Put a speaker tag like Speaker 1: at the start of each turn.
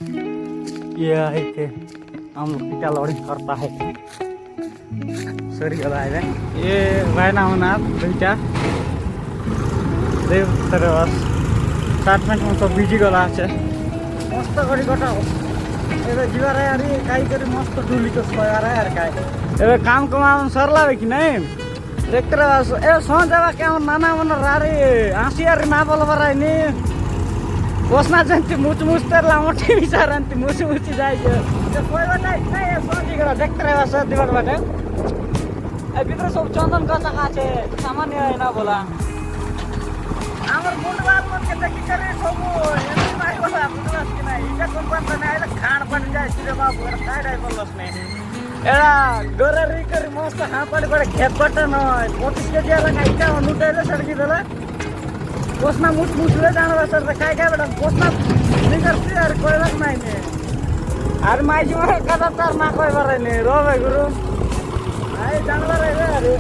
Speaker 1: ये आए थे हम लोग की क्या लोडिंग करता है सॉरी है ये वायना होना दुईटा देव तेरे बस स्टार्टमेंट में सब बिजी गला আছে मस्त गड़ी कटाओ एबे जीवार यार ये काई करी मस्त डुली को सयार यार काई एबे काम कमाम सरला कि नहीं देखते रह बस ए सोन जावा के नाना मन रारे आसियार ना बोल बराई नि बसना जंती मुच मुच तरला मोटी बिचारंती मुच मुच जाय ये कोई बात नहीं ये सोन जी करा देखते रह बस दिमाग बाटे ए भित्र सब चंदन कचा काছে सामान्य है ना बोला আমার মুন্ডবাল মনকে দেখি করে সব এমনি নাই বলা বুঝলাস কি না এটা কোন কোন না আইলে খান পড়ে যায় রে বাবু এর কাইডাই বললস নে এরা গরেরি করে মস্ত হাঁ পড়ে পড়ে খেত পড়তে নয় 25 কেজি এলা কাইটা অনুটাইলে সরকি দিলে বসনা মুট মুটলে জানা সর কাই কাই বেটা বসনা নিগরছি আর কইবাক নাই নে আর মাইজি মার কথা তার না কইবার নে রবে গুরু আই জানলা রে আরে